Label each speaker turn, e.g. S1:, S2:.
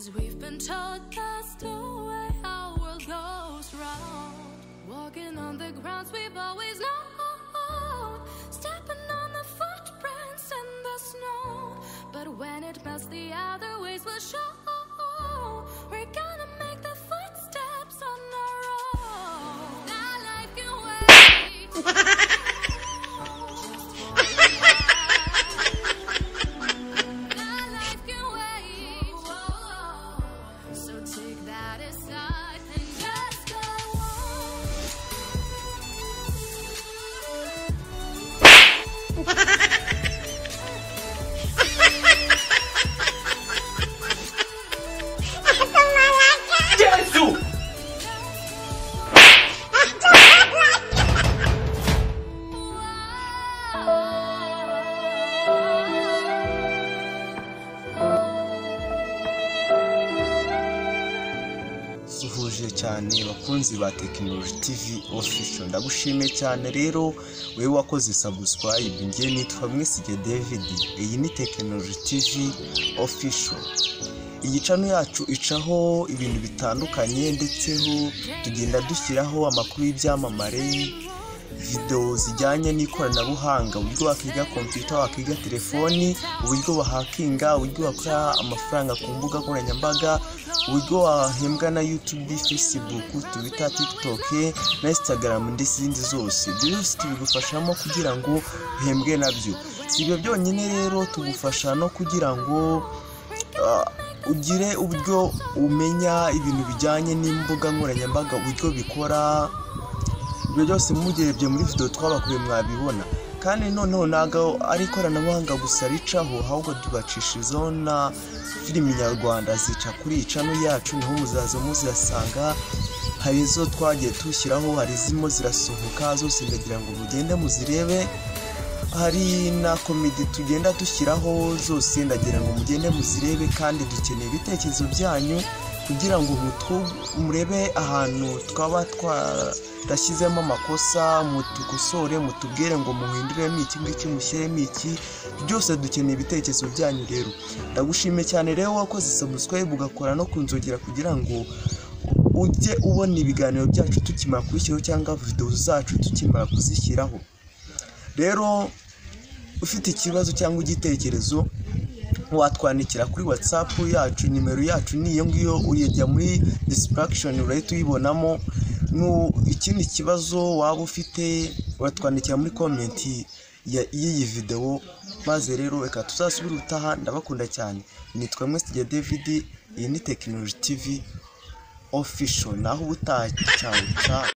S1: 'Cause we've been told that's the way our world goes round. Walking on the grounds we've always known, stepping on the footprints in the snow. But when it melts, the other ways will show. We're gonna make the footsteps on our own. That life can wait. That life can wait. So take that aside and just go
S2: Suhuje cyane bakunzi ba Technology TV Official, ndagushimiye cyane rero wewe wakoze subscribe. Nge nitwa Mwisige David, iyi ni Technology TV Official. Iyi channel yacu icaho ibintu bitandukanye ndetse ho tugenda dushyiraho amakuru y'ibyamamare, video zijyanye n'ikoranabuhanga, uburyo wakiga computer, wakiga telefoni, uburyo wahakinga, uburyo wakora amafaranga ku mbuga nkoranyambaga, uburyo wahembwa na YouTube, Facebook, Twitter, TikTok na Instagram ndetse izindi zose. Byose tubigufashamo kugira ngo uhembwe nabyo. Si ibyo byonyine rero, tugufasha no kugira ngo ugire uburyo umenya ibintu bijyanye n'imbuga nkoranyambaga, uburyo bikora. Ibyo byose mugerebye muri video twabakuye mwabibona. Kandi noneho nago ari ikoranabuhanga gusa ricaho, ahubwo tugacishirizaho na filimi nyarwanda zica kuri channel yacu, niho muzaza muzasanga. Hari izo twagiye tushyiraho, hari zimo zirasohoka, zose ndagira ngo mugende muzirebe. Hari na comedy tugenda dushyiraho, zose ndagira ngo mugende muzirebe. Kandi dukeneye ibitekerezo byanyu kugira ngo murebe ahantu twaba twarashyizemo amakosa, mutukosore, mutubwire ngo muhinduremo iki ngiki, mushyiremo iki. Byose dukeneye ibitekerezo byanyu rero. Ndagushimiye cyane rero wakoze subscribe ugakora no kunzogera kugira ngo ujye ubona ibiganiro byacu tukimara kubishyiraho cyangwa video zacu tukimara kuzishyiraho. Rero ufite ikibazo cyangwa igitekerezo watwandikira kuri WhatsApp yacu, nimero yacu ni iyo ngiyo, uyejya muri description urahita uyibonamo. Ikindi kibazo waba ufite watwandikira muri comment y'iyi video. Maze rero reka tuzasubira utaha. Ndabakunda cyane. Nitwa Mwisige David, iyi ni Technology TV Official. Naho ubutaha cyane.